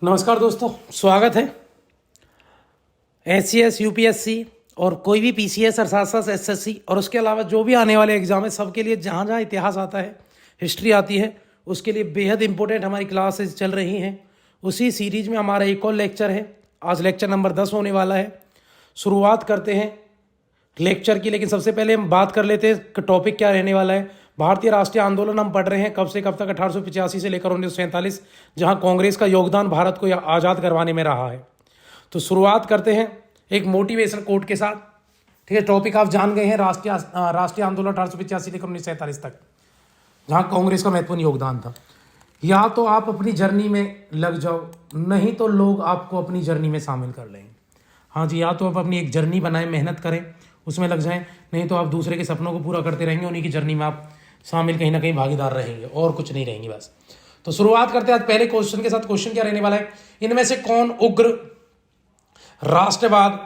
नमस्कार दोस्तों, स्वागत है। एससीएस, यूपीएससी और कोई भी पीसीएस और साथ साथ एसएससी और उसके अलावा जो भी आने वाले एग्जाम है सबके लिए जहाँ जहाँ इतिहास आता है, हिस्ट्री आती है, उसके लिए बेहद इंपॉर्टेंट हमारी क्लासेस चल रही हैं। उसी सीरीज में हमारा एक और लेक्चर है। आज लेक्चर नंबर 10 होने वाला है। शुरुआत करते हैं लेक्चर की, लेकिन सबसे पहले हम बात कर लेते हैं कि टॉपिक क्या रहने वाला है। भारतीय राष्ट्रीय आंदोलन हम पढ़ रहे हैं कब से कब तक, 1885 से लेकर 1947, जहां कांग्रेस का योगदान भारत को आज़ाद करवाने में रहा है। तो शुरुआत करते हैं एक मोटिवेशन कोट के साथ। ठीक है, टॉपिक आप जान गए हैं, राष्ट्रीय आंदोलन 1885 से लेकर 1947 तक, जहां कांग्रेस का महत्वपूर्ण योगदान था। या तो आप अपनी जर्नी में लग जाओ, नहीं तो लोग आपको अपनी जर्नी में शामिल कर लेंगे। हाँ जी, या तो आप अपनी एक जर्नी बनाएं, मेहनत करें, उसमें लग जाएं, नहीं तो आप दूसरे के सपनों को पूरा करते रहेंगे, उन्हीं की जर्नी में आप शामिल कहीं ना कहीं भागीदार रहेंगे और कुछ नहीं रहेंगे बस। तो शुरुआत करते हैं आज पहले क्वेश्चन के साथ। क्वेश्चन क्या रहने वाला है, इनमें से कौन उग्र राष्ट्रवाद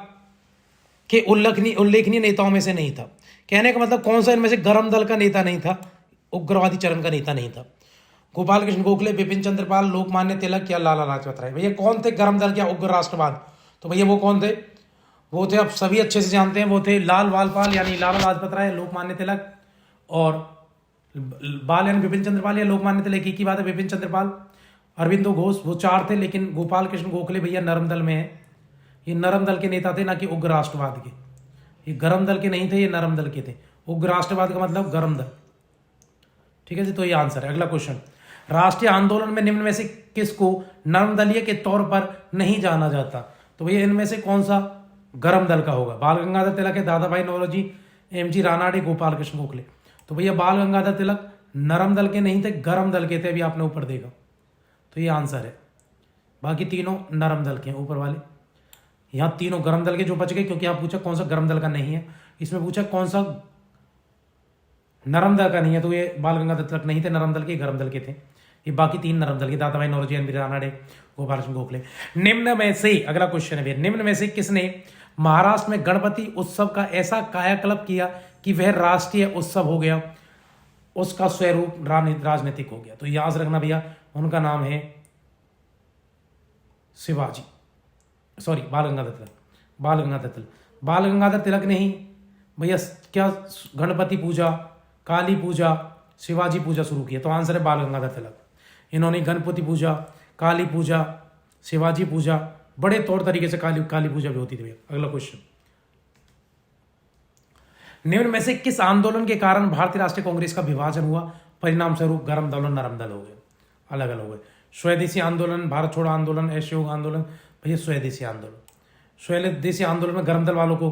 के उल्लेखनीय नेताओं में से नहीं था। कहने का मतलब कौन सा इनमें से गर्म दल का नेता नहीं था, उग्रवादी चरण का नेता नहीं था। गोपाल कृष्ण गोखले, बिपिन चंद्र पाल, लोकमान्य तिलक या लाला लाजपत राय। भैया कौन थे गर्म दल या उग्र राष्ट्रवाद? तो भैया वो कौन थे? वो थे, आप सभी अच्छे से जानते हैं, वो थे लाल वालपाल यानी लाला लाजपत राय, लोकमान्य तिलक और बाल यानी बिपिन चंद्र पाल या लोकमान्य तिलक। एक ही बात है, बिपिन चंद्र पाल, अरविंदो घोष, वो चार थे। लेकिन गोपाल कृष्ण गोखले भैया नरम दल में है। ये नरम दल के नेता थे, ना कि उग्र राष्ट्रवाद के। ये गरम दल के नहीं थे, ये नरम दल के थे। उग्र राष्ट्रवाद का मतलब गरम दल। ठीक है जी, तो ये आंसर है। अगला क्वेश्चन, राष्ट्रीय आंदोलन में निम्न में से किसको नरम दलीय के तौर पर नहीं जाना जाता? तो भैया इनमें से कौन सा गरम दल का होगा? बाल गंगाधर तिलक है, दादा भाई नौरोजी, एमजी रानाडे, गोपाल कृष्ण गोखले। तो भैया बाल गंगाधर तिलक नरम दल के नहीं थे, गरम दल के थे। अभी आपने ऊपर देखा, तो ये आंसर है। बाकी तीनों नरम दल के हैं ऊपर वाले। यहाँ तीनों गरम दल के जो बच गए, क्योंकि आप पूछा कौन सा गरम दल का नहीं है, इसमें पूछा कौन सा नरम दल का नहीं है, तो ये बाल गंगाधर तिलक नहीं थे नरम दल के, गरम दल के थे। ये बाकी तीन नरम दल के, दादा भाई नौरोजी, एमजी रानाडे, गोपाल कृष्ण गोखले। निम्न में से, अगला क्वेश्चन है भैया, निम्न में से किसने महाराष्ट्र में गणपति उत्सव का ऐसा कायाकल्प किया कि वह राष्ट्रीय उत्सव हो गया, उसका स्वरूप राजनीतिक हो गया? तो याद रखना भैया, उनका नाम है शिवाजी, सॉरी बाल गंगाधर तिलक। बाल गंगाधर तिलक ने ही भैया क्या गणपति पूजा, काली पूजा, शिवाजी पूजा शुरू किया? तो आंसर है बाल गंगाधर तिलक। इन्होंने गणपति पूजा, काली पूजा, शिवाजी पूजा, बड़े तौर तरीके से काली पूजा भी होती थी भैया। अगला क्वेश्चन, निम्न में से किस आंदोलन के कारण भारतीय राष्ट्रीय कांग्रेस का विभाजन हुआ? परिणाम स्वरूप गरम दल और नरम दल हो गए, अलग अलग हो गए। स्वदेशी आंदोलन, भारत छोड़ो आंदोलन, असहयोग आंदोलन। भैया स्वदेशी आंदोलन में गरम दल वालों को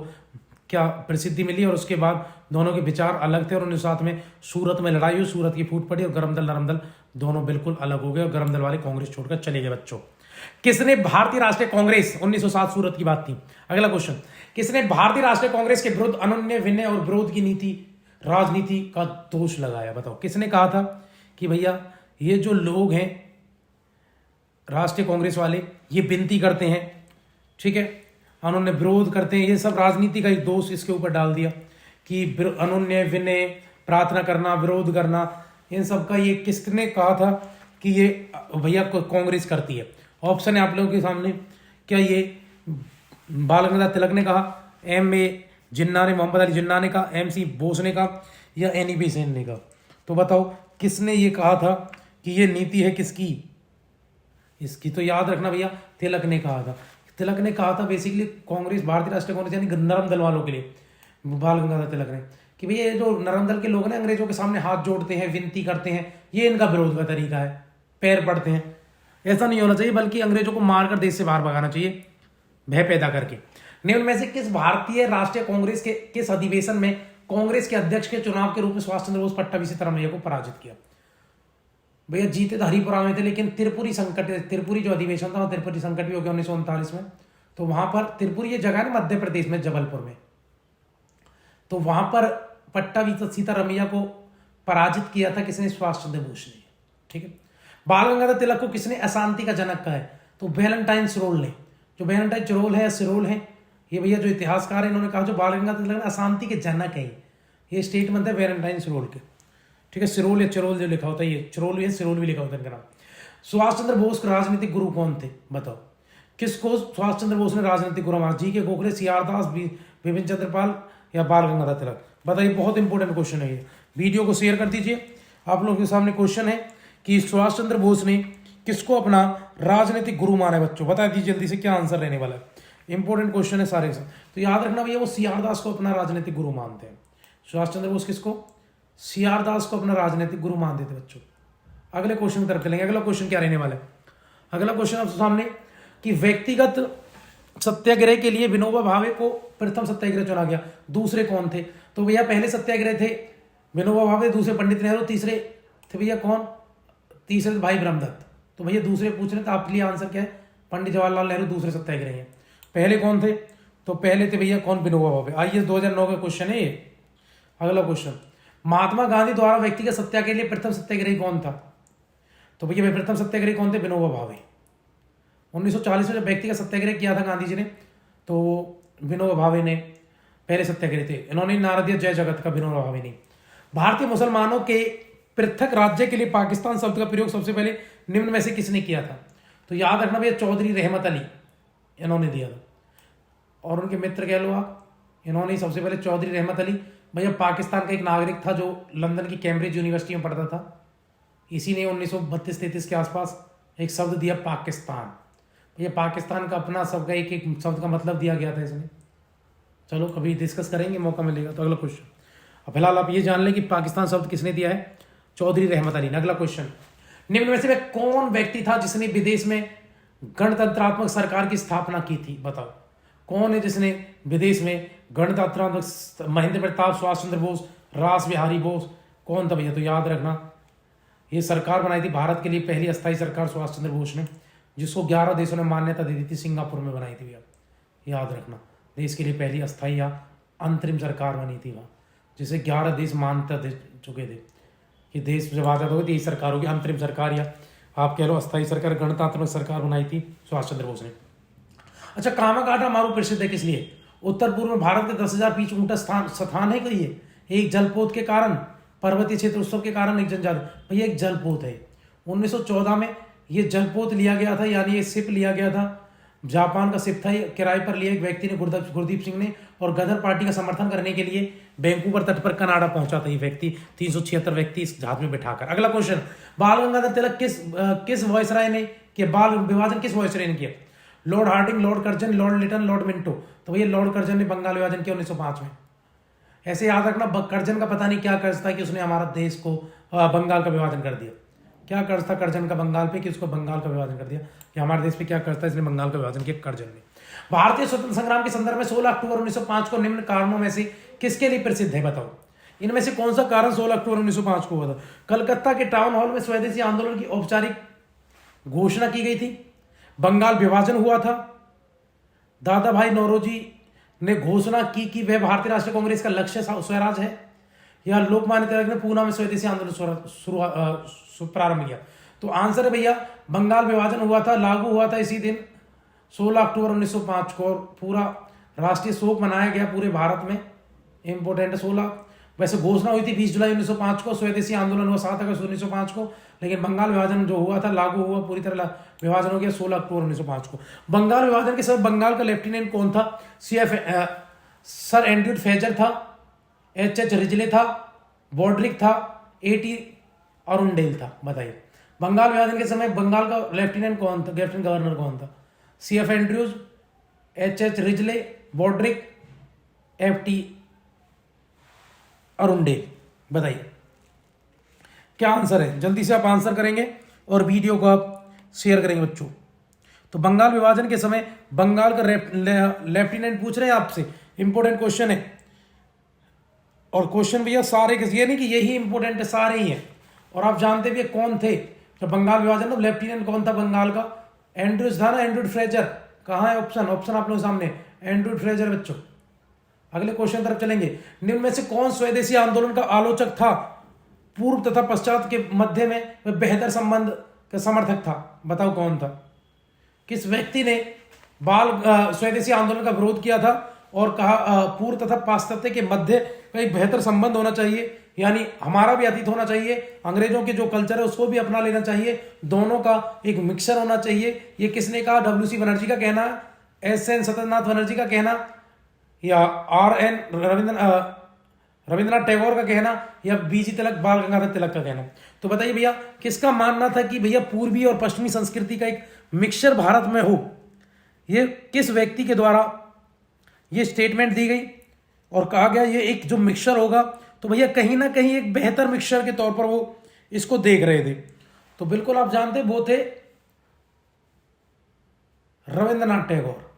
क्या प्रसिद्धि मिली, और उसके बाद दोनों के विचार अलग थे, और उन्हें साथ में सूरत में लड़ाई हुई, सूरत की फूट पड़ी, और गरम दल नरम दल दोनों बिल्कुल अलग हो गए, और गरम दल वाले कांग्रेस छोड़कर चले गए। बच्चों, किसने भारतीय राष्ट्रीय कांग्रेस, 1907 सूरत की बात थी। अगला क्वेश्चन, किसने भारतीय राष्ट्रीय कांग्रेस के विरुद्ध अनन्य विनय और विरोध की राजनीति का दोष लगाया? बताओ, किसने कहा था कि भैया ये जो लोग हैं राष्ट्रीय कांग्रेस वाले, ये विनती करते हैं, ठीक है, अनन्य विरोध करते हैं, ये सब राजनीति का एक दोष इसके ऊपर डाल दिया कि अनन्य विनय, प्रार्थना करना, विरोध करना, इन सब का ये किसने कहा था कि ये भैया कांग्रेस करती है? ऑप्शन है आप लोगों के सामने। क्या ये बाल गंगाधर तिलक ने कहा, M.A. जिन्ना ने, मोहम्मद अली जिन्ना ने कहा, M.C. बोस ने कहा, या N.E.B. सेन ने कहा? तो बताओ किसने ये कहा था कि ये नीति है किसकी? इसकी। तो याद रखना भैया, तिलक ने कहा था। तिलक ने कहा था बेसिकली कांग्रेस, भारतीय राष्ट्रीय कांग्रेस यानी नरम दल वालों के लिए, बाल गंगाधर तिलक ने, कि भैया ये जो नरम दल के लोग हैं अंग्रेजों के सामने हाथ जोड़ते हैं, विनती करते हैं, ये इनका विरोध का तरीका है, पैर पड़ते हैं। ऐसा नहीं होना चाहिए, बल्कि अंग्रेजों को मारकर देश से बाहर भगाना चाहिए, भय पैदा करके। निम्न में से किस भारतीय राष्ट्रीय कांग्रेस के किस अधिवेशन में कांग्रेस के अध्यक्ष के चुनाव के रूप में सुभाष चंद्र बोस पट्टाभी सीतारामैया को पराजित किया? भैया जीते तो हरिपुरा में थे, लेकिन त्रिपुरी जो अधिवेशन था, त्रिपुरी संकट भी हो गया 1939 में। तो वहां पर त्रिपुरी ये जगह है ना मध्य प्रदेश में, जबलपुर में, तो वहां पर पट्टाभी सीतारामैया को पराजित किया था किसने? सुभाष चंद्र बोस ने। ठीक है, बाल गंगाधर तिलक को किसने अशांति का जनक कहा है? तो वैलेंटाइन सिरोल ने। जो वैलेंटाइन सिरोल है, सिरोल है, ये भैया जो इतिहासकार है, इन्होंने कहा जो बाल गंगाधर तिलक अशांति के जनक है, ये स्टेटमेंट है वैलेंटाइन सिरोल के। ठीक है, सिरोल या चिरोल जो लिखा होता है, ये चिरोल भी है, सिरोल भी लिखा होता है इनका नाम। सुभाष चंद्र बोस के राजनीतिक गुरु कौन थे बताओ। किसको सुभाष चंद्र बोस ने राजनीतिक गुरु माना? जी के गोखले, सीआर दास, बिपिन चंद्रपाल या बाल गंगाधर तिलक? बताइए, बहुत इंपॉर्टेंट क्वेश्चन है ये। वीडियो को शेयर कर दीजिए। आप लोगों के सामने क्वेश्चन है कि सुभाष चंद्र बोस ने किसको अपना राजनीतिक गुरु माना है बच्चों? बता दीजिए जल्दी से, क्या आंसर रहने वाला है। इंपॉर्टेंट क्वेश्चन है सारे। तो याद रखना भैया, वो सीआर दास को अपना राजनीतिक गुरु मानते हैं। सुभाष चंद्र बोस किसको? सीआर दास को अपना राजनीतिक गुरु मानते थे बच्चों। अगले क्वेश्चन की तरफ चलेंगे। अगला क्वेश्चन क्या रहने वाला है? अगला क्वेश्चन आपके सामने कि व्यक्तिगत सत्याग्रह के लिए विनोबा भावे को प्रथम सत्याग्रह चुना गया। दूसरे कौन थे? तो भैया पहले सत्याग्रह थे विनोबा भावे, दूसरे पंडित नेहरू, तीसरे थे भैया कौन? तीसरे भाई ब्रह्मदत्त। तो भैया दूसरे पूछ रहे, तो आपके लिए आंसर क्या है? पंडित जवाहरलाल नेहरू दूसरे सत्याग्रही हैं। पहले कौन थे? तो पहले थे भैया कौन? विनोबा भावे। आइए 2009 का क्वेश्चन है ये। अगला क्वेश्चन, महात्मा गांधी द्वारा व्यक्तिगत सत्याग्रह के लिए प्रथम सत्याग्रही कौन था? तो भैया प्रथम सत्याग्रही कौन थे? विनोबा भावे। 1940 में जब व्यक्तिगत सत्याग्रह किया था गांधी जी ने, तो विनोबा भावे ने पहले सत्याग्रही थे। इन्होंने नारा दिया जय जगत का, विनोबा भावे ने। भारतीय मुसलमानों के पृथक राज्य के लिए पाकिस्तान शब्द का प्रयोग सबसे पहले निम्न में से किसने किया था? तो याद रखना भैया, चौधरी रहमत अली इन्होंने दिया था। और उनके मित्र कह लो आप, इन्होंने सबसे पहले चौधरी रहमत अली। भैया पाकिस्तान का एक नागरिक था जो लंदन की कैम्ब्रिज यूनिवर्सिटी में पढ़ता था। इसी ने 1932-33 के आसपास एक शब्द दिया पाकिस्तान। भैया पाकिस्तान का अपना सबका एक एक शब्द का मतलब दिया गया था इसमें। चलो कभी डिस्कस करेंगे, मौका मिलेगा। तो अगला क्वेश्चन, अब फिलहाल आप ये जान लें कि पाकिस्तान शब्द किसने दिया है? चौधरी रहमत अली ने। अगला क्वेश्चन, निम्न में से वह कौन व्यक्ति था जिसने विदेश में गणतंत्रात्मक सरकार की स्थापना की थी? बताओ कौन है जिसने विदेश में गणतंत्रात्मक? महेंद्र प्रताप, सुभाष चंद्र बोस, रास बिहारी बोस, कौन था भैया? तो याद रखना, ये सरकार बनाई थी भारत के लिए पहली अस्थायी सरकार सुभाष चंद्र बोस ने, जिसको 11 देशों ने मान्यता दे दी थी। सिंगापुर में बनाई थी भैया, याद रखना। देश के लिए पहली अस्थायी या अंतरिम सरकार बनी थी वहाँ, जिसे 11 देश मान्यता दे चुके थे कि देश जब आजाद हो गई यही सरकार होगी, अंतरिम सरकार या आप कह लो अस्थायी सरकार, गणतंत्रात्मक सरकार बनाई थी सुभाष चंद्र बोस ने। अच्छा, कामाघाटा मारू प्रसिद्ध है किस लिए? उत्तर पूर्व में भारत के 10,000 फीट ऊंचा स्थान है कोई? ये एक जलपोत के कारण, पर्वतीय क्षेत्र उत्सव के कारण, एक जनजाति। भैया एक जलपोत है। 1914 में ये जलपोत लिया गया था, यानी ये शिप लिया गया था, जापान का शिप था। किराए पर लिया एक व्यक्ति ने, गुरदीप सिंह ने, और गदर पार्टी का समर्थन करने के लिए वैंकूवर तट पर कनाडा पहुंचा था ये व्यक्ति। 376 व्यक्ति इस जहाज में बिठाकर। अगला क्वेश्चन, बाल गंगाधर तिलक किस वायसराय ने किया? बाल विभाजन किस वायसराय ने किया? Lord Hardinge, Lord Curzon, Lord Lytton, Lord Minto? तो भैया लॉर्ड कर्जन ने बंगाल विभाजन किया 1905 में। ऐसे याद रखना, कर्जन का पता नहीं क्या कर्ज था कि उसने हमारा देश को बंगाल का विभाजन कर दिया। क्या कर्ज था कर्जन का बंगाल पे कि उसको बंगाल का विभाजन कर दिया? कि हमारे देश पे क्या कर्ज था, इसने बंगाल का विभाजन किया कर्जन ने। भारतीय स्वतंत्रता संग्राम के संदर्भ में 16 अक्टूबर 1905 को निम्न कारणों में से किसके लिए प्रसिद्ध है? बताओ इनमें से कौन सा कारण 16 अक्टूबर 1905 को हुआ था? कलकत्ता के टाउन हॉल में स्वदेशी आंदोलन की औपचारिक घोषणा की गई थी, बंगाल विभाजन हुआ था, दादा भाई नौरोजी ने घोषणा की कि वह भारतीय राष्ट्रीय कांग्रेस का लक्ष्य स्वराज है, या लोकमान्य तिलक ने पूना में स्वदेशी आंदोलन प्रारंभ किया? तो आंसर है भैया बंगाल विभाजन हुआ था, लागू हुआ था इसी दिन 16 अक्टूबर 1905 को, और पूरा राष्ट्रीय शोक मनाया गया पूरे भारत में। इंपोर्टेंट है 16। वैसे घोषणा हुई थी 20 जुलाई 1905 को, स्वदेशी आंदोलन हुआ 7 अगस्त 1905 को, लेकिन बंगाल विभाजन जो हुआ था लागू हुआ, पूरी तरह विभाजन हो गया 16 अक्टूबर 1905 को। बंगाल विभाजन के समय बंगाल का लेफ्टिनेंट कौन था? सर एंड्रयू फ्रेजर था, एच रिजले था, बॉर्डरिक था, एटी अरुणडेल था। बताइए बंगाल विभाजन के समय बंगाल का लेफ्टिनेंट कौन था, लेफ्टिनेंट गवर्नर कौन था? CF Andrews, H Risley, Broderick, FT Arundale. बताइए क्या आंसर है? जल्दी से आप आंसर करेंगे और वीडियो को आप शेयर करेंगे बच्चों। तो बंगाल विभाजन के समय बंगाल का लेफ्टिनेंट पूछ रहे हैं आपसे, इंपोर्टेंट क्वेश्चन है। और क्वेश्चन भैया सारे ये नहीं कि यही इंपोर्टेंट है, सारे ही हैं। और आप जानते भी कौन थे जब बंगाल विभाजन में लेफ्टिनेंट कौन था बंगाल का? एंड्रयूज था ना, एंड्रयू फ्रेजर। कहाँ है ऑप्शन? ऑप्शन आप लोगों के सामने, एंड्रयू फ्रेजर बच्चों। अगले क्वेश्चन तरफ चलेंगे। निम्न में से कौन स्वदेशी आंदोलन का आलोचक था? पूर्व तथा पश्चात के मध्य में वह बेहतर संबंध का समर्थक था। बताओ कौन था? किस व्यक्ति ने स्वदेशी आंदोलन का विरोध किया था और कहा पूर्व तथा पाश्चात्य के मध्य का एक बेहतर संबंध होना चाहिए, यानी हमारा भी अतीत होना चाहिए, अंग्रेजों के जो कल्चर है उसको भी अपना लेना चाहिए, दोनों का एक मिक्सर होना चाहिए। ये किसने कहा? डब्ल्यू.सी. बनर्जी का कहना, एस.एन. सत्यनाथ बनर्जी का कहना, या आर.एन. रविंद्रनाथ टैगोर का कहना, या बी.जी. तिलक, बाल गंगाधर तिलक का कहना। तो बताइए भैया किसका मानना था कि भैया पूर्वी और पश्चिमी संस्कृति का एक मिक्सचर भारत में हो? ये किस व्यक्ति के द्वारा ये स्टेटमेंट दी गई और कहा गया ये एक जो मिक्सचर होगा, तो भैया कहीं ना कहीं एक बेहतर मिक्सचर के तौर पर वो इसको देख रहे थे। तो बिल्कुल आप जानते वो थे रविंद्रनाथ टैगोर,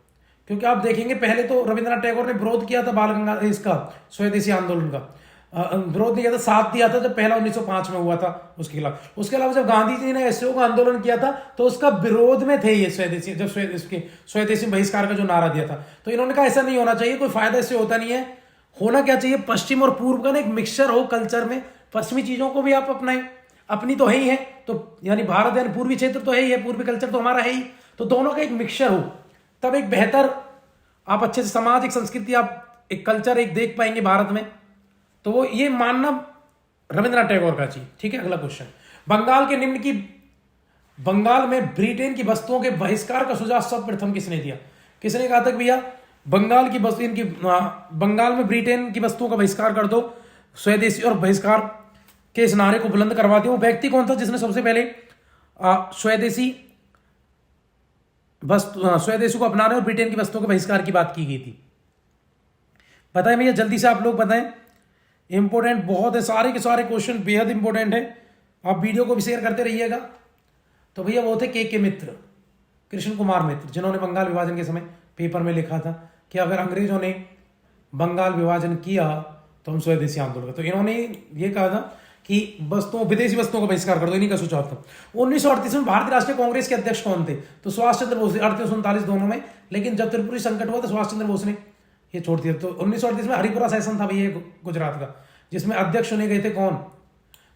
क्योंकि आप देखेंगे पहले तो रविंद्रनाथ टैगोर ने विरोध किया था बाल गंगा इसका स्वदेशी आंदोलन का, विरोध नहीं किया था, साथ दिया था जब पहला 1905 में हुआ था उसके खिलाफ। उसके अलावा जब गांधी जी ने असहयोग आंदोलन किया था तो उसका विरोध में थे ये स्वदेशी, जब स्वदेशी बहिष्कार का जो नारा दिया था। तो इन्होंने कहा ऐसा नहीं होना चाहिए, कोई फायदा इससे होता नहीं है, होना क्या चाहिए पश्चिम और पूर्व का ना एक मिक्सचर हो कल्चर में, पश्चिमी चीजों को भी आप अपनाएं, अपनी तो है ही है, तो यानी भारत यानी पूर्वी क्षेत्र तो है ही है, पूर्वी कल्चर तो हमारा है ही, तो दोनों का एक मिक्सचर हो, तब एक बेहतर आप अच्छे से समाज, एक संस्कृति, आप एक कल्चर एक देख पाएंगे भारत में। तो वो ये मानना रविंद्रनाथ टैगोर का चाहिए। ठीक है, अगला क्वेश्चन, बंगाल में ब्रिटेन की वस्तुओं के बहिष्कार का सुझाव सर्वप्रथम किसने दिया? किसने कहा था कि भैया बंगाल में ब्रिटेन की वस्तुओं का बहिष्कार कर दो, स्वदेशी और बहिष्कार के इस नारे को बुलंद करवा दिया? वो व्यक्ति कौन था जिसने सबसे पहले स्वदेशी को अपनाने और ब्रिटेन की वस्तुओं के बहिष्कार की बात की गई थी? बताएं भैया जल्दी से आप लोग बताएं, इंपॉर्टेंट बहुत है, सारे के सारे क्वेश्चन बेहद इंपॉर्टेंट है, आप वीडियो को भी शेयर करते रहिएगा। तो भैया वो थे के मित्र, कृष्ण कुमार मित्र, जिन्होंने बंगाल विभाजन के समय पेपर में लिखा था कि अगर अंग्रेजों ने बंगाल विभाजन किया तो हम स्वदेशी आंदोलन। तो इन्होंने ये कहा था कि विदेशी वस्तुओं का बहिष्कार कर दो, इन्हीं का सुझाव था। 1938 में भारतीय राष्ट्रीय कांग्रेस के अध्यक्ष कौन थे? तो सुभाष चंद्र बोस, 38-39 दोनों में, लेकिन जब त्रिपुरी संकट हुआ तो सुभाष चंद्र बोस ने ये छोड़ दिया। तो 1938 में हरिपुरा सेशन था भैया गुजरात का, जिसमें अध्यक्ष चुने गए थे कौन?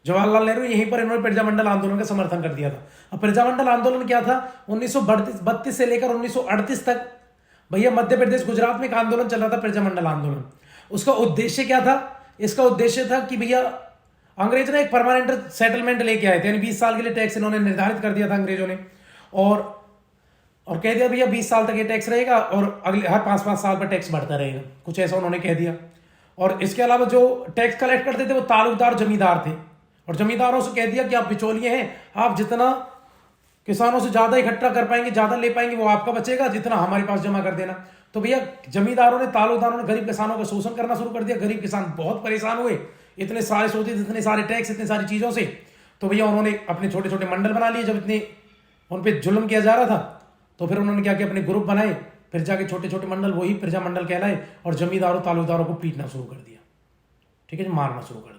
जवाहरलाल नेहरू। यहीं पर इन्होंने प्रजामंडल आंदोलन का समर्थन कर दिया था। अब प्रजामंडल आंदोलन क्या था? 1932 से लेकर 1938 तक भैया मध्य प्रदेश गुजरात में एक आंदोलन चल रहा था, प्रजामंडल आंदोलन। उसका उद्देश्य क्या था? इसका उद्देश्य था कि भैया अंग्रेज ने एक परमानेंट सेटलमेंट लेके आए थे, यानी 20 साल के लिए टैक्स इन्होंने निर्धारित कर दिया था अंग्रेजों ने, और कह दिया भैया 20 साल तक ये टैक्स रहेगा और अगले हर 5-5 साल पर टैक्स बढ़ता रहेगा, कुछ ऐसा उन्होंने कह दिया। और इसके अलावा जो टैक्स कलेक्ट करते थे वो तालुकदार जमींदार थे, और जमींदारों से कह दिया कि आप बिचौलिए हैं, आप जितना किसानों से ज्यादा इकट्ठा कर पाएंगे, ज्यादा ले पाएंगे, वो आपका बचेगा, जितना हमारे पास जमा कर देना। तो भैया जमींदारों ने, तालुकदारों ने गरीब किसानों का शोषण करना शुरू कर दिया। गरीब किसान बहुत परेशान हुए, इतने सारे सोचे, इतने सारे टैक्स, इतने सारी चीजों से। तो भैया उन्होंने अपने छोटे छोटे मंडल बना लिए, जब इतने उन पर जुल्म किया जा रहा था, तो फिर उन्होंने क्या किया, अपने ग्रुप बनाए, फिर जाके छोटे छोटे मंडल, वही प्रजा मंडल कहलाए, और जमींदारों तालुकदारों को पीटना शुरू कर दिया। ठीक है, मारना शुरू कर दिया।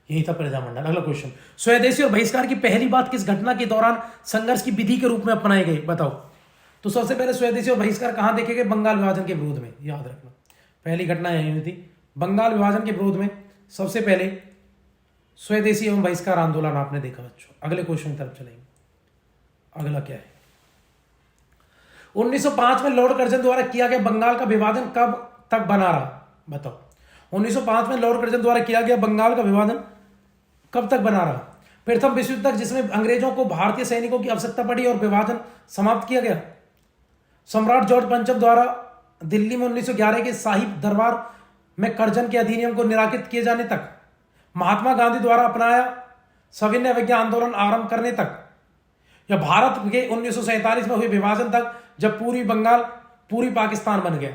यही था प्रजामंडल। अगला क्वेश्चन, स्वदेशी और बहिष्कार की पहली बात किस घटना के दौरान संघर्ष की विधि के रूप में अपनाई गई? बताओ। तो सबसे पहले स्वदेशी और बहिष्कार कहां देखे गए? बंगाल विभाजन के विरोध में, याद रखना पहली घटना यही हुई थी, बंगाल विभाजन के विरोध में सबसे पहले स्वदेशी एवं बहिष्कार आंदोलन आपने देखा बच्चों। अगले क्वेश्चन की तरफ चलेंगे। अगला क्या है? 1905 में लॉर्ड कर्जन द्वारा किया गया बंगाल का विभाजन कब तक बना रहा? बताओ। 1905 में लॉर्ड कर्जन द्वारा किया गया बंगाल का विभाजन कब तक बना रहा? प्रथम विश्व युद्ध तक, जिसमें अंग्रेजों को भारतीय सैनिकों की आवश्यकता पड़ी और विभाजन समाप्त किया गया। सम्राट जॉर्ज पंचम द्वारा दिल्ली में 1911 के शाही दरबार में कर्जन के अधिनियम को निराकृत किए जाने तक, महात्मा गांधी द्वारा अपनाया सविनय अवज्ञा आंदोलन आरंभ करने तक, या भारत के 1947 में हुए विभाजन तक, जब पूरी बंगाल पूरी पाकिस्तान बन गया?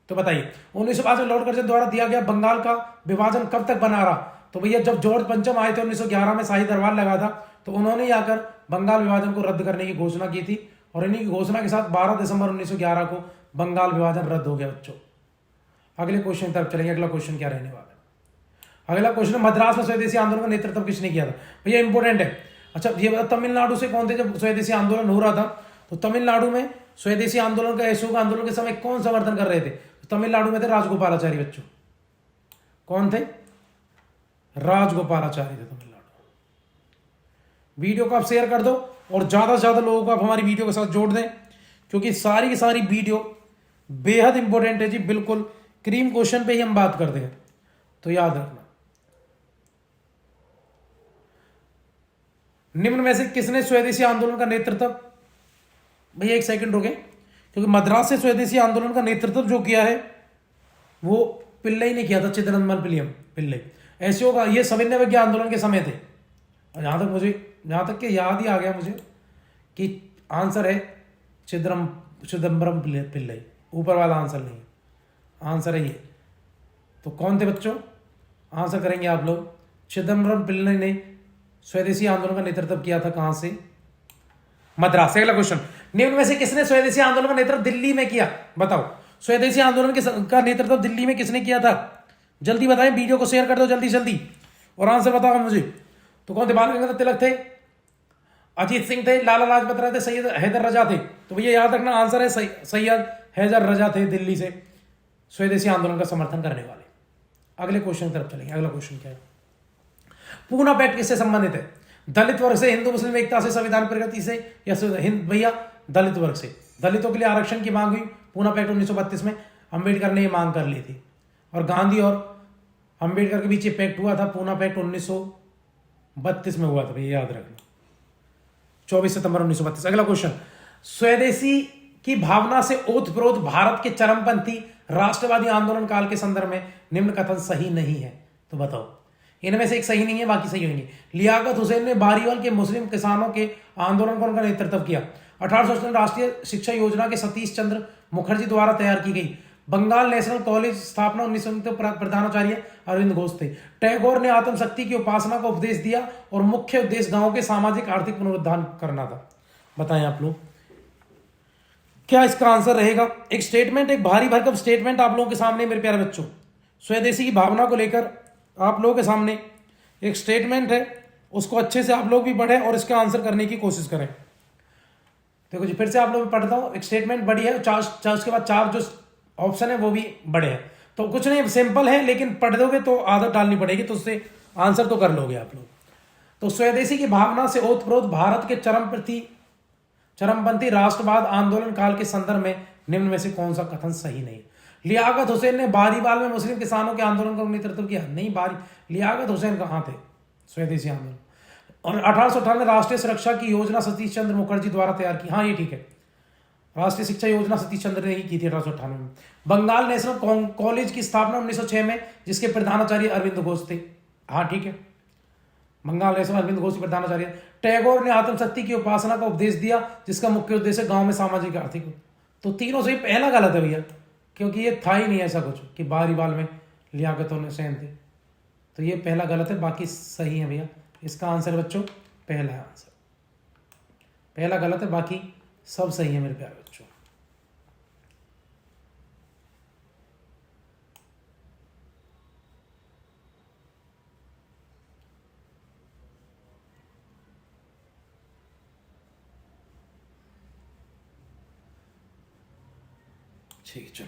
तो बताइए 1905 में लॉर्ड कर्जन द्वारा दिया गया बंगाल का विभाजन कब तक बना रहा? तो भैया जब जॉर्ज पंचम आए थे 1911 में, शाही दरबार लगा था, तो उन्होंने आकर बंगाल विभाजन को रद्द करने की घोषणा की थी, और इन्हीं की घोषणा के साथ 12 दिसंबर 1911 को बंगाल विभाजन रद्द हो गया बच्चों। अगले क्वेश्चन तरफ चलेंगे। अगला क्वेश्चन क्या रहने वाला है? अगला क्वेश्चन, मद्रास में स्वदेशी आंदोलन का नेतृत्व किसने किया था? भैया इंपॉर्टेंट है। अच्छा ये बता, तमिलनाडु से कौन थे जब स्वदेशी आंदोलन हो रहा था? तो तमिलनाडु में स्वदेशी आंदोलन का, असहयोग आंदोलन के समय कौन समर्थन कर रहे थे? तो तमिलनाडु में थे राजगोपालाचारी बच्चों। कौन थे? राजगोपालाचारी थे तमिलनाडु। वीडियो को आप शेयर कर दो और ज्यादा से ज्यादा लोगों को आप हमारी वीडियो के साथ जोड़ दें, क्योंकि सारी की सारी वीडियो बेहद इंपॉर्टेंट है जी। बिल्कुल क्रीम क्वेश्चन पे ही हम बात करते हैं, तो याद रखना। निम्न में से किसने स्वदेशी आंदोलन का नेतृत्व, भैया एक सेकंड रुके, क्योंकि मद्रास से स्वदेशी आंदोलन का नेतृत्व जो किया है वो पिल्लई ने किया था, चिदम्बरम पिल्लई। ऐसे होगा, ये सविनय अवज्ञा आंदोलन के समय थे। और जहां तक कि याद ही आ गया मुझे कि आंसर है चिदम्बरम पिल्लई, ऊपर वाला आंसर नहीं है, आंसर है ये। तो कौन थे बच्चों, आंसर करेंगे आप लोग। चिदम्बरम पिल्लई ने स्वदेशी आंदोलन का नेतृत्व किया था, कहां से, मद्रास से। अगला क्वेश्चन, निम्न में से किसने स्वदेशी आंदोलन का नेतृत्व दिल्ली में किया, बताओ। स्वदेशी आंदोलन का नेतृत्व दिल्ली में किसने किया था, जल्दी बताएं, वीडियो को शेयर कर दो जल्दी जल्दी और आंसर बताओ मुझे। तो कौन थे, बाल गंगाधर तिलक थे, अजीत सिंह थे, लाला लाजपत राय थे, सैयद हैदर रजा थे। तो भैया याद रखना आंसर है सैयद हैदर रजा थे, दिल्ली से स्वदेशी आंदोलन का समर्थन करने वाले। अगले क्वेश्चन की तरफ चलेंगे। अगला क्वेश्चन क्या है, पूना पैक्ट किससे संबंधित है, दलित वर्ग से, हिंदू मुस्लिम एकता से, संविधान प्रगति से, या भैया दलित वर्ग से। दलितों के लिए आरक्षण की मांग हुई पूना पैक्ट 1932 में, अंबेडकर ने ये मांग कर ली थी। और गांधी और अंबेडकर के बीच ये पैक्ट हुआ था, पूना पैक्ट 1932 में हुआ था, भैया याद रखना, 24 सितंबर 1932। अगला क्वेश्चन, स्वदेशी की भावना से ओतप्रोत भारत के चरमपंथी राष्ट्रवादी आंदोलन काल के संदर्भ में निम्न कथन सही नहीं है, तो बताओ। इनमें से एक सही नहीं है, बाकी सही होंगे। लियाकत हुसैन ने बारीवाल के मुस्लिम किसानों के आंदोलन को उनका नेतृत्व किया। 1858 राष्ट्रीय शिक्षा योजना के सतीश चंद्र मुखर्जी द्वारा तैयार की गई। बंगाल नेशनल कॉलेज स्थापना 1900 प्रधानाचार्य अरविंद घोष थे। टैगोर ने आत्मशक्ति की उपासना का उपदेश दिया और मुख्य उद्देश्य गांवों के सामाजिक आर्थिक पुनरुद्धार करना था। बताएं आप लोग क्या इसका आंसर रहेगा। एक स्टेटमेंट, एक भारी भरकम स्टेटमेंट आप लोगों के सामने मेरे प्यारे बच्चों, स्वदेशी की भावना को लेकर आप लोगों के सामने एक स्टेटमेंट है, उसको अच्छे से आप लोग भी पढ़ें और इसका आंसर करने की कोशिश करें। देखो जी, फिर से आप लोग पढ़ता हूं, एक स्टेटमेंट बड़ी है, उसके बाद चार जो ऑप्शन है वो भी बड़े हैं। तो कुछ नहीं, सिंपल है, लेकिन पढ़ दोगे तो आदत डालनी पड़ेगी, तो उससे आंसर तो कर लोगे आप लोग। तो स्वदेशी की भावना से ओतप्रोत भारत के चरमपंथी राष्ट्रवाद आंदोलन काल के संदर्भ में निम्न में से कौन सा कथन सही नहीं। लियाकत हुसैन ने बारीवाल में मुस्लिम किसानों के आंदोलन का नेतृत्व किया, नहीं, लियाकत हुसैन कहां थे, स्वदेशी आंदोलन। और 1858 राष्ट्रीय सुरक्षा की योजना सतीश चंद्र मुखर्जी द्वारा तैयार की, हाँ ये ठीक है, राष्ट्रीय शिक्षा योजना सतीश चंद्र ने ही की थी 1858 में। बंगाल नेशनल कॉलेज की स्थापना 1906 में, जिसके प्रधानाचार्य अरविंद घोष थे, हाँ ठीक है, बंगाल नेशनल अरविंद घोष प्रधानाचार्य। टैगोर ने आत्मशक्ति की उपासना का उपदेश दिया, जिसका मुख्य उद्देश्य गांव में सामाजिक आर्थिक। तो तीनों से पहला गलत है भैया, क्योंकि ये था ही नहीं ऐसा कुछ कि बारीवाल में लियाकत हुसैन थे, तो ये पहला गलत है, बाकी सही है भैया। इसका आंसर बच्चों पहला है, आंसर पहला गलत है, बाकी सब सही है मेरे प्यारे बच्चों। ठीक, चलो।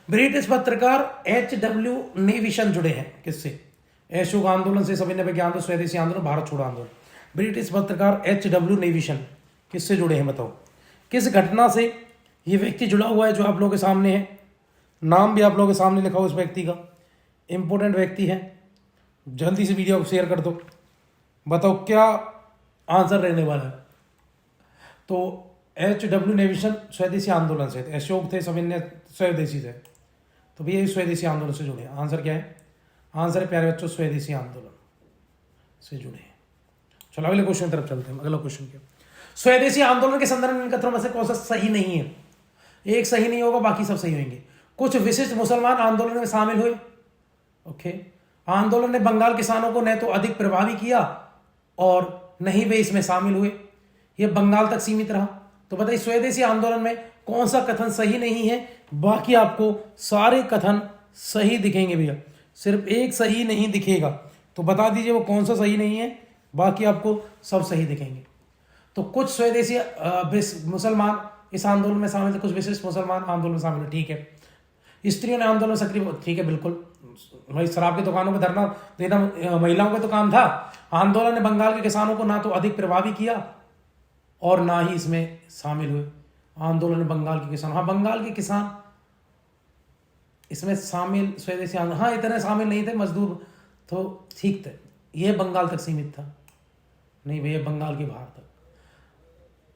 ब्रिटिश पत्रकार HW नेविशन जुड़े हैं किससे, अशोक आंदोलन से, सविनय अवज्ञा आंदोलन, स्वदेशी आंदोलन, भारत छोड़ो आंदोलन। ब्रिटिश पत्रकार HW नेविशन किससे जुड़े हैं, बताओ। किस घटना से ये व्यक्ति जुड़ा हुआ है जो आप लोगों के सामने है, नाम भी आप लोगों के सामने लिखा हो उस व्यक्ति का, इंपोर्टेंट व्यक्ति है, जल्दी से वीडियो शेयर कर दो, बताओ क्या आंसर रहने वाला है। तो HW नेविशन स्वदेशी आंदोलन से थे, अशोक थे, सविनय स्वदेशी थे, तो भैया स्वदेशी आंदोलन से जुड़े। आंसर क्या है, आंसर है प्यारे बच्चों स्वदेशी आंदोलन से जुड़े हैं। चलो अगले क्वेश्चन की तरफ चलते हैं। अगला क्वेश्चन क्या, स्वदेशी आंदोलन के संदर्भ में कथनों में से कौन सा सही नहीं है। एक सही नहीं होगा, बाकी सब सही होंगे। कुछ विशिष्ट मुसलमान आंदोलन में शामिल हुए, ओके। आंदोलन ने बंगाल किसानों को न तो अधिक प्रभावी किया और न ही वे इसमें शामिल हुए, यह बंगाल तक सीमित रहा। तो बताइए स्वदेशी आंदोलन में कौन सा कथन सही नहीं है, बाकी आपको सारे कथन सही दिखेंगे भैया, सिर्फ एक सही नहीं दिखेगा। तो बता दीजिए वो कौन सा सही नहीं है, बाकी आपको सब सही दिखेंगे। तो कुछ स्वदेशी मुसलमान इस आंदोलन में शामिल थे, कुछ विशिष्ट मुसलमान आंदोलन में शामिल थे, ठीक है। स्त्रियों ने आंदोलन सक्रिय, ठीक है, बिल्कुल भाई, शराब की दुकानों पर धरना देना महिलाओं का तो काम था। आंदोलन ने बंगाल के किसानों को ना तो अधिक प्रभावी किया और ना ही इसमें शामिल हुए। आंदोलन ने बंगाल के किसान, हाँ बंगाल के किसान इसमें शामिल, स्वदेशी आंदोलन हाँ इतने शामिल नहीं थे, मजदूर तो ठीक थे, ये बंगाल तक सीमित था, नहीं भैया, बंगाल के बाहर था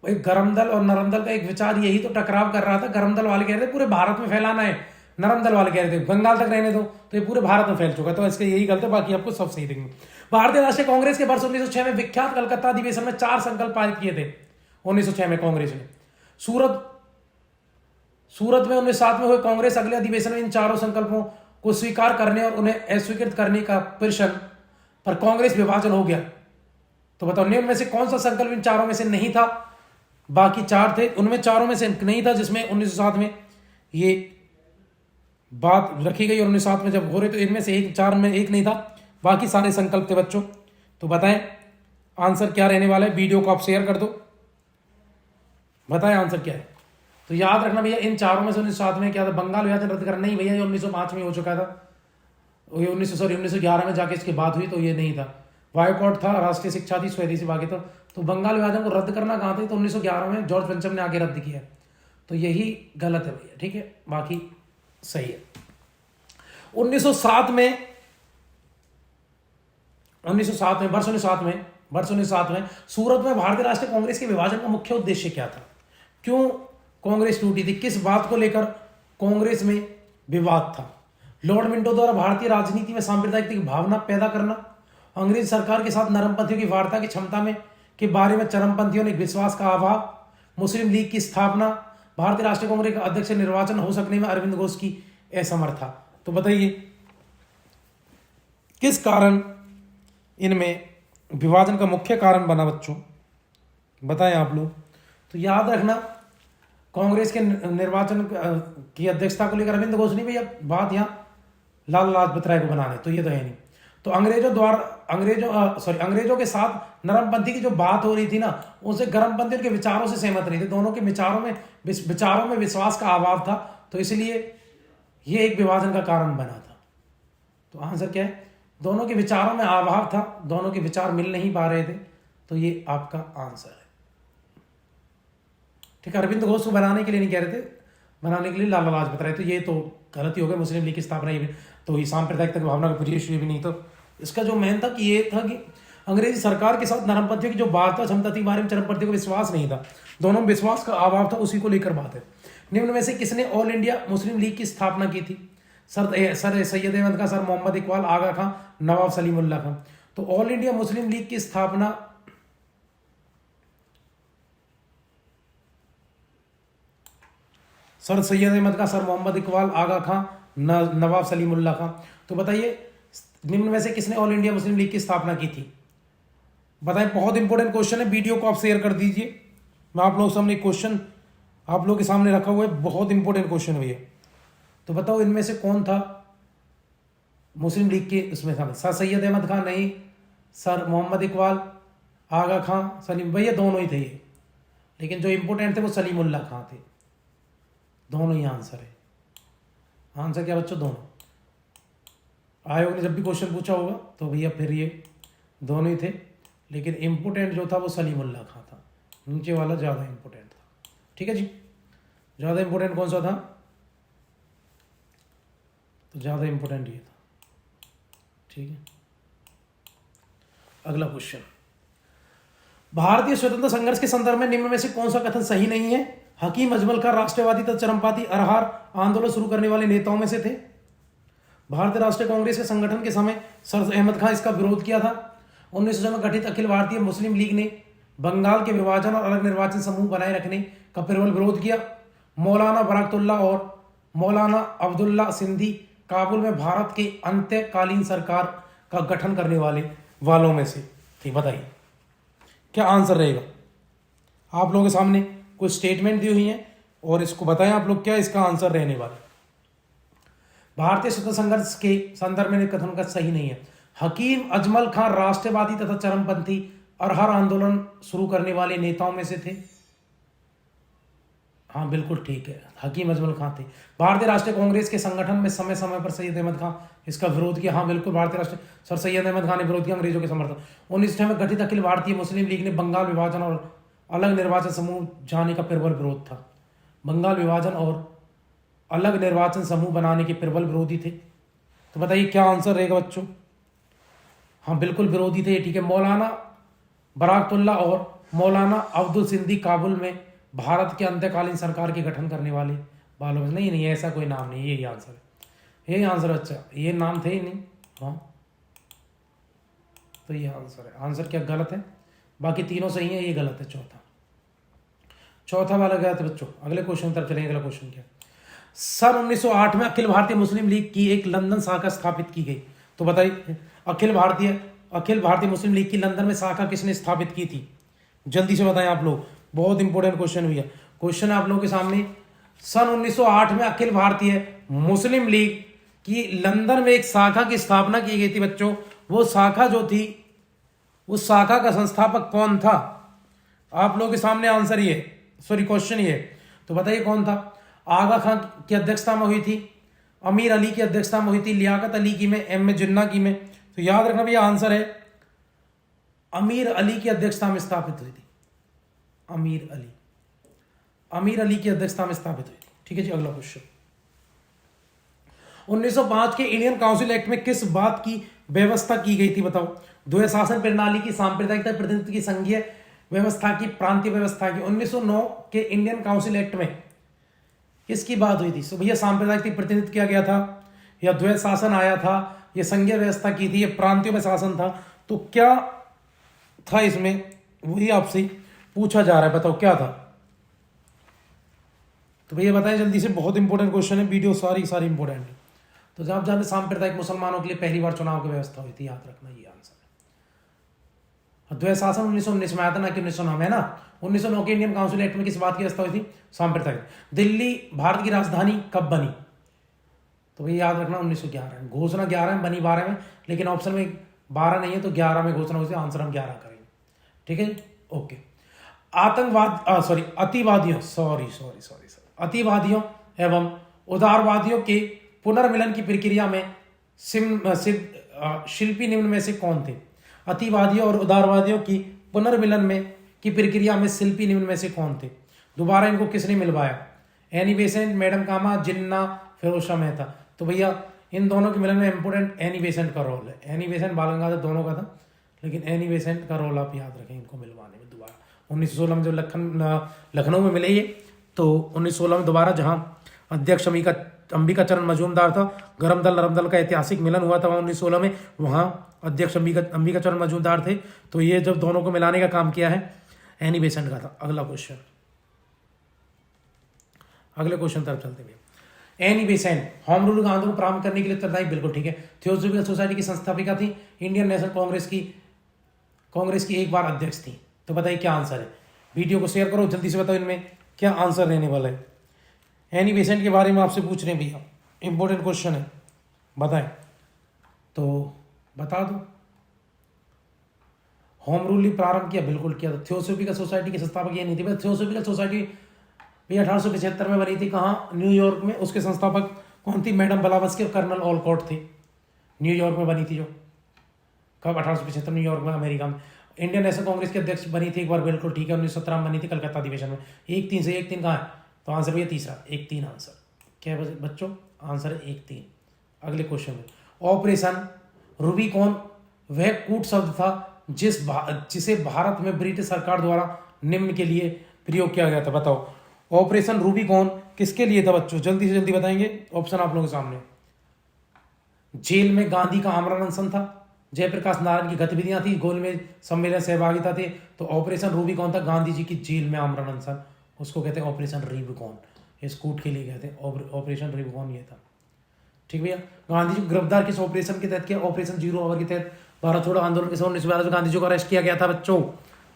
भाई। गरम दल और नरम दल का एक विचार यही तो टकराव कर रहा था। गरम दल वाले कह रहे थे पूरे भारत में फैलाना है, नरम दल वाले कह रहे थे बंगाल तक रहने दो, तो ये पूरे भारत में फैल चुका। तो इसके यही गलत है, बाकी आपको सब सही देंगे। भारतीय राष्ट्रीय कांग्रेस के वर्ष 1906 में विख्यात कलकत्ता अधिवेशन में 4 संकल्प पारित किए थे 1906 में कांग्रेस ने। सूरत में 1907 में हुए कांग्रेस अगले अधिवेशन में इन चारों संकल्पों को स्वीकार करने और उन्हें अस्वीकृत करने का प्रश्न पर कांग्रेस विभाजन हो गया। तो बताओ निम्न में से कौन सा संकल्प इन चारों में से नहीं था? बाकी 4 थे, उनमें चारों में से नहीं था, जिसमें 1907 में ये बात रखी गई और 1907 में जब हो रहे तो इनमें से 4 में एक नहीं था, बाकी सारे संकल्प थे बच्चों। तो बताएं आंसर क्या रहने वाला है? वीडियो को आप शेयर कर दो, बताएं आंसर क्या है। तो याद रखना भैया, इन चारों में से 1907 में क्या था? बंगाल विभाजन रद्द करना नहीं भैया, ये 1905 में हो चुका था। ये 1911 में जाके इसकी बात हुई, तो ये नहीं था। बायकॉट था, राष्ट्रीय शिक्षा थी, स्वदेशी भाग्य था। तो बंगाल विभाजन को रद्द करना कहाँ थे? तो 1911 में जॉर्ज पंचम ने आगे रद्द किया। तो यही गलत है भैया, ठीक है, बाकी सही है। 1907 में वर्ष 1907 में सूरत में भारतीय राष्ट्रीय कांग्रेस के विभाजन का मुख्य उद्देश्य क्या था? क्यों कांग्रेस टूटी थी? किस बात को लेकर कांग्रेस में विवाद था? लॉर्ड मिंटो द्वारा भारतीय राजनीति में सांप्रदायिक की भावना पैदा करना, अंग्रेज सरकार के साथ नरमपंथियों की वार्ता की क्षमता में के बारे में चरमपंथियों ने विश्वास का अभाव, मुस्लिम लीग की स्थापना, भारतीय राष्ट्रीय कांग्रेस का अध्यक्ष निर्वाचन हो सकने में अरविंद घोष की असमर्थता। तो बताइए किस कारण इनमें विभाजन का मुख्य कारण बना बच्चों? बताएं आप लोग। तो याद रखना कांग्रेस के निर्वाचन की अध्यक्षता को लेकर अरविंद घोष नहीं भैया, बात यहाँ लाला लाजपत राय को बनाने, तो ये तो है नहीं। तो अंग्रेजों के साथ नरमपंथी की जो बात हो रही थी ना, उनसे गर्मपंथी उनके विचारों से सहमत नहीं थे। दोनों के विचारों में विश्वास का अभाव था, तो इसलिए ये एक विभाजन का कारण बना था। तो आंसर क्या है? दोनों के विचारों में अभाव था, दोनों के विचार मिल नहीं पा रहे थे, तो ये आपका आंसर है। ठीक है, अरविंद घोष को बनाने के लिए नहीं कह रहे थे, बनाने के लिए लाला लाजपत राय। तो ये तो गलती हो गई। मुस्लिम लीग की स्थापना ये भी तो ही सांप्रदायिकता की भावना का प्रयोग भी नहीं। तो इसका जो मेन था कि ये था कि अंग्रेजी सरकार के साथ नरमपंथियों की जो बात था, क्षमता थी, बारे में चरमपंथियों को विश्वास नहीं था, दोनों में विश्वास का अभाव था, उसी को लेकर बात है। निम्न में से किसने ऑल इंडिया मुस्लिम लीग की स्थापना की थी? सर सैयद अहमद खां, सर मोहम्मद इकबाल, आगा खां, नवाब सलीमुल्लाह खां। तो ऑल इंडिया मुस्लिम लीग की स्थापना सर सैयद अहमद खां, सर मोहम्मद इकबाल, आगा खां, नवाब सलीमुल्लाह खां। तो बताइए निम्न में से किसने ऑल इंडिया मुस्लिम लीग की स्थापना की थी? बताएं, बहुत इंपॉर्टेंट क्वेश्चन है, वीडियो को आप शेयर कर दीजिए। मैं आप लोगों के सामने क्वेश्चन आप लोग के सामने रखा हुआ है, बहुत इंपॉर्टेंट क्वेश्चन है ये। तो बताओ इनमें से कौन था मुस्लिम लीग के उसमें था? सर सैयद अहमद खान नहीं, सर मोहम्मद इकबाल, आगा खां, सलीम, भैया दोनों ही थे ये, लेकिन जो इंपॉर्टेंट थे वो सलीमुल्लाह खां थे। दोनों ही आंसर है। आंसर क्या बच्चों? दोनों। आयोग ने जब भी क्वेश्चन पूछा होगा तो भैया फिर ये दोनों ही थे, लेकिन इंपोर्टेंट जो था वो सलीमुल्लाह खां था, नीचे वाला ज़्यादा इंपोर्टेंट था। ठीक है जी, ज़्यादा इंपोर्टेंट कौन सा था? तो ज़्यादा इंपोर्टेंट ये था। ठीक है, अगला क्वेश्चन, भारतीय स्वतंत्रता संघर्ष के संदर्भ में निम्न में से कौन सा कथन सही नहीं है? हकीम अजमल खां राष्ट्रवादी तथा चरमपंथी अरहार आंदोलन शुरू करने वाले नेताओं में से थे। भारतीय राष्ट्रीय कांग्रेस के संगठन के समय सर अहमद खां इसका विरोध किया था। 1900 में गठित अखिल भारतीय मुस्लिम लीग ने बंगाल के विभाजन और अलग निर्वाचन समूह बनाए रखने का प्रबल विरोध किया। मौलाना बरकतुल्लाह और मौलाना अब्दुल्ला सिंधी काबुल में भारत के अंत्यकालीन सरकार का गठन करने वालों में से थे। बताइए क्या आंसर रहेगा? आप लोगों के सामने कुछ स्टेटमेंट दी हुई है और इसको बताएं आप लोग क्या इसका आंसर रहने वाला। भारतीय स्वतंत्रता संघर्ष के संदर्भ में कथन का सही नहीं है। हकीम अजमल खां राष्ट्रवादी तथा चरमपंथी अरहर आंदोलन शुरू करने वाले नेताओं में से थे। हाँ बिल्कुल ठीक है, हकीम अजमल खां थे। भारतीय राष्ट्रीय कांग्रेस के संगठन में समय समय पर सैयद अहमद खां इसका विरोध किया। हाँ बिल्कुल, भारतीय राष्ट्रीय सर सैयद अहमद खां ने विरोध किया अंग्रेजों के समर्थन। 1906 में गठित अखिल भारतीय मुस्लिम लीग ने बंगाल विभाजन और अलग निर्वाचन समूह जाने का प्रबल विरोध था। बंगाल विभाजन और अलग निर्वाचन समूह बनाने के प्रबल विरोधी थे। तो बताइए क्या आंसर रहेगा बच्चों? हाँ बिल्कुल विरोधी थे, ठीक है। मौलाना बराकतुल्ला और मौलाना अब्दुल सिंदी काबुल में भारत के अंतकालीन सरकार के गठन करने वाले बालों में। नहीं नहीं, ऐसा कोई नाम नहीं, यही आंसर है, यही आंसर। अच्छा, ये नाम थे ही नहीं। हाँ, तो ये आंसर है। आंसर क्या गलत है? बाकी तीनों सही है, ये गलत है। चौथा वाला गलत है बच्चों। अगले क्वेश्चन की तरफ चलेंगे। अगला क्वेश्चन क्या? सन 1908 में अखिल भारतीय मुस्लिम लीग की एक लंदन शाखा स्थापित की गई। तो बताइए, अखिल भारतीय मुस्लिम लीग की लंदन में शाखा किसने स्थापित की थी? जल्दी से बताएं आप लोग, बहुत इंपॉर्टेंट क्वेश्चन हुआ। क्वेश्चन आप लोगों के सामने, सन 1908 में अखिल भारतीय मुस्लिम लीग की लंदन में एक शाखा की स्थापना की गई थी बच्चों। वो शाखा जो थी, उस शाखा का संस्थापक कौन था? आप लोगों के सामने आंसर ये, सॉरी क्वेश्चन ये। तो बताइए कौन था? आगा खान की अध्यक्षता में हुई थी, अमीर अली की अध्यक्षता में हुई थी, लियाकत अली की में, एम ए जिन्ना की में। तो याद रखना भैया, आंसर है अमीर अली की अध्यक्षता में स्थापित हुई थी। अमीर अली की अध्यक्षता में स्थापित हुई थी। ठीक है जी, अगला क्वेश्चन। 1905 के इंडियन काउंसिल एक्ट में किस बात की व्यवस्था की गई थी? बताओ। द्वैध शासन प्रणाली की, सांप्रदायिकता, प्रतिनिधित्व की, संघीय व्यवस्था की, प्रांतीय व्यवस्था की। 1909 के इंडियन काउंसिल एक्ट में किसकी बात हुई थी? तो भैया सांप्रदायिक प्रतिनिधित्व किया गया था, या द्वैध शासन आया था, ये संघीय व्यवस्था की थी, ये प्रांतीय शासन था। तो क्या था इसमें? वही आपसे पूछा जा रहा है, बताओ क्या था? तो भैया बताएं जल्दी से, बहुत इंपॉर्टेंट क्वेश्चन है, वीडियो सारी इंपॉर्टेंट है। तो जब जाने सांप्रदायिक मुसलमानों के लिए पहली बार चुनाव की व्यवस्था हुई थी, याद रखना ये आंसर है। द्वैध शासन 1919 में आया था, ना कि 1909 में, है ना। 1909 के इंडियन काउंसिल एक्ट में किस बात की व्यवस्था हुई थी? सांप्रदायिक। दिल्ली भारत की राजधानी कब बनी? तो भैया याद रखना 1911। घोषणा 11 में बनी, 12 में, लेकिन ऑप्शन में 12 नहीं है, तो 11 में घोषणा हुई थी। आंसर हम 11 करेंगे। ठीक है, ओके। अतिवादियों एवं उदारवादियों के पुनर्मिलन की प्रक्रिया में शिल्पी निम्न में से कौन थे? अतिवादियों और उदारवादियों की पुनर्मिलन में की प्रक्रिया में शिल्पी निम्न में से कौन थे? दोबारा इनको किसने मिलवाया? एनी बेसेंट, मैडम कामा, जिन्ना, फिरोज शाह मेहता। तो भैया इन दोनों के मिलन में इंपोर्टेंट एनी बेसेंट का रोल है। एनी बेसेंट, बाल गंगाधर दोनों का था, लेकिन एनी बेसेंट का रोल आप याद रखें इनको मिलवाने में दोबारा। 1916 में जब लखनऊ में मिले ये, तो 1916 में दोबारा जहां अध्यक्ष अंबिका चरण मजूमदार था, गरम दल नरम दल का ऐतिहासिक मिलन हुआ था 1916 में, वहां अध्यक्ष अंबिका चरण मजूमदार थे। तो ये जब दोनों को मिलाने का काम किया है, एनी बेसेंट का था। अगले क्वेश्चन तरफ चलते हुए, एनी बेसेंट होम रूल आंदोलन प्रारंभ करने के लिए उत्तरदायी? बिल्कुल ठीक है। थियोसॉफिकल सोसाइटी की संस्थापिका थी, इंडियन नेशनल कांग्रेस की एक बार अध्यक्ष थी। तो बताइए क्या आंसर है? वीडियो को शेयर करो, जल्दी से बताओ इनमें क्या आंसर रहने वाला है। एनी बेसेंट के बारे में आपसे पूछ रहे हैं भैया, इंपॉर्टेंट क्वेश्चन है, बताएं। तो बता दो। होम रूल प्रारंभ किया? बिल्कुल किया था। थियोसॉफिकल सोसाइटी के संस्थापक ये नहीं थे। थियोसॉफिकल सोसाइटी भैया 1875 में बनी थी, कहाँ? न्यूयॉर्क में। उसके संस्थापक कौन थी? मैडम ब्लावत्स्की और कर्नल ऑलकॉट थे। न्यूयॉर्क में बनी थी जो, कब? 1875 न्यूयॉर्क में, अमेरिका में। इंडियन नेशनल कांग्रेस की अध्यक्ष बनी थी एक बार, बिल्कुल ठीक है, 1917 में बनी थी, कलकत्ता अधिवेशन में। 1-3 से 1-3 कहाँ है? तो आंसर भैया तीसरा, 1-3 आंसर। क्या है बच्चों? आंसर है 1-3। अगले क्वेश्चन में, ऑपरेशन रूबिकॉन वह कूट शब्द था जिसे भारत में ब्रिटिश सरकार द्वारा निम्न के लिए प्रयोग किया गया था। बताओ, ऑपरेशन रूबिकॉन किसके लिए था बच्चों? जल्दी से जल्दी बताएंगे। ऑप्शन आप लोगों के सामने। जेल में गांधी का आमरण अनशन था, जयप्रकाश नारायण की गतिविधियां थी, गोलमेज सम्मेलन सहभागिता थे। तो ऑपरेशन रूबिकॉन था गांधी जी की जेल में आमरण अनशन, उसको कहते हैं ऑपरेशन रूबिकॉन। इस कूट के लिए कहते हैं ऑपरेशन रूबिकॉन, ये था। ठीक भैया। गांधी जी को गिरफ्तार किस ऑपरेशन के तहत किया? ऑपरेशन जीरो आवर के तहत। भारत छोड़ो आंदोलन के समय 1912 में गांधी जी को अरेस्ट किया गया था बच्चों।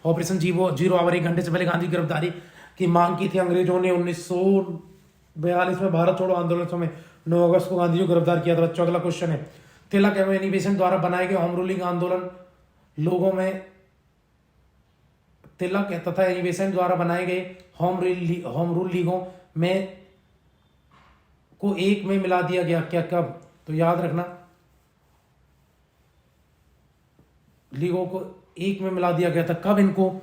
ऑपरेशन जीरो आवर, 1 घंटे से पहले गांधी की गिरफ्तारी की मांग की थी अंग्रेजों ने 1942 में। भारत छोड़ो आंदोलन समय 9 अगस्त को गांधी जी को गिरफ्तार किया था बच्चों। अगला क्वेश्चन है, तिलक एवं एनी बेसेंट द्वारा बनाए गए होम रूलिंग आंदोलन लोगों में, तिलक तथा एनी बेसेंट द्वारा बनाए गए होम रूल लीगों में को एक में मिला दिया गया क्या? कब? तो याद रखना, लीगों को एक में मिला दिया गया था। कब इनको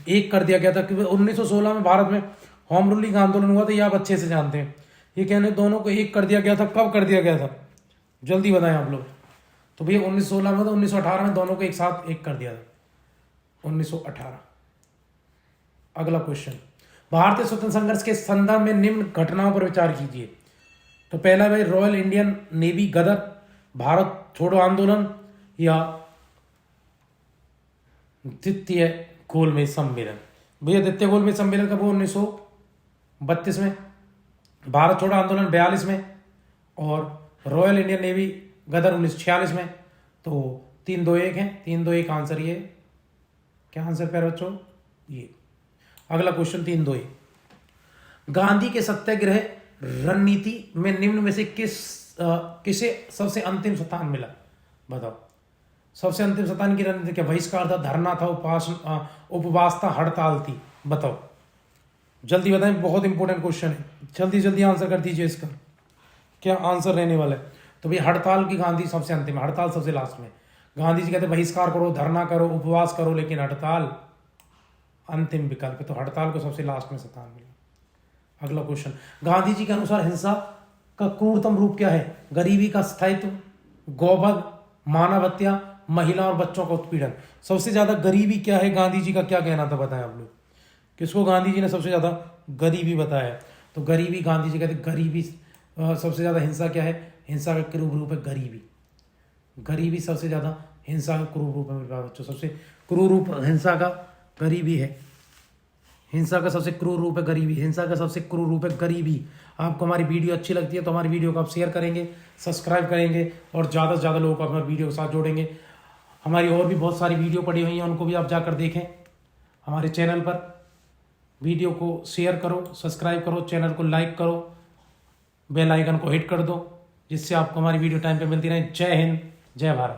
एक कर दिया गया था? क्योंकि 1916 में भारत में होम रूलिंग आंदोलन हुआ था, ये आप अच्छे से जानते हैं। ये कहने दोनों को एक कर दिया गया था, कब कर दिया गया था? जल्दी बताएं आप लोग। तो भैया 1916 में, तो 1918 में दोनों को एक साथ एक कर दिया था। 1918। अगला क्वेश्चन, भारतीय स्वतंत्रता संघर्ष के संदर्भ में निम्न घटनाओं पर विचार कीजिए। तो पहला भाई रॉयल इंडियन नेवी गदर, भारत छोड़ो आंदोलन या द्वितीय गोलमेज सम्मेलन। भैया द्वितीय गोलमेज सम्मेलन कब हुआ? 1932 में, भारत छोड़ो आंदोलन 42 में और रॉयल इंडियन नेवी गदर 1946 में। तो 3-2-1 है, 3-2-1 आंसर ये क्या आंसर प्यारे बच्चों ये। अगला क्वेश्चन 3-2-1, गांधी के सत्याग्रह रणनीति में निम्न में से किसे सबसे अंतिम स्थान मिला? बताओ। सबसे अंतिम स्थान की रणनीति क्या? बहिष्कार था, धरना था, उपवास था, हड़ताल थी। बताओ जल्दी बताएं, बहुत इंपॉर्टेंट क्वेश्चन है, जल्दी जल्दी आंसर कर दीजिए इसका, क्या आंसर रहने वाला है। तो भाई हड़ताल की गांधी सबसे अंतिम, हड़ताल सबसे लास्ट में। गांधी जी कहते बहिष्कार करो, धरना करो, उपवास करो, लेकिन हड़ताल अंतिम विकल्प है, तो हड़ताल को सबसे लास्ट में स्थान मिला। अगला क्वेश्चन, गांधी जी के अनुसार हिंसा का क्रूरतम रूप क्या है? गरीबी का स्थायित्व, गौवध, मानव हत्या, महिला और बच्चों का उत्पीड़न। सबसे ज्यादा गरीबी क्या है? गांधी जी का क्या कहना था बताएं आप लोग, किसको गांधी जी ने सबसे ज्यादा गरीबी बताया? तो गरीबी, गांधी जी कहते गरीबी सबसे ज्यादा। हिंसा क्या है? हिंसा का क्रूर रूप है गरीबी। गरीबी सबसे ज्यादा हिंसा का क्रूर रूप है मेरे बच्चों, सबसे क्रूर रूप हिंसा का गरीबी है। हिंसा का सबसे क्रूर रूप है गरीबी, हिंसा का सबसे क्रूर रूप है गरीबी। आपको हमारी वीडियो अच्छी लगती है तो हमारी वीडियो को आप शेयर करेंगे, सब्सक्राइब करेंगे और ज़्यादा से ज़्यादा लोगों को हमारी वीडियो के साथ जोड़ेंगे। हमारी और भी बहुत सारी वीडियो पड़ी हुई हैं, उनको भी आप जाकर देखें हमारे चैनल पर। वीडियो को शेयर करो, सब्सक्राइब करो, चैनल को लाइक करो, बेल आइकन को हिट कर दो, जिससे आपको हमारी वीडियो टाइम पे मिलती रहे। जय हिंद, जय भारत।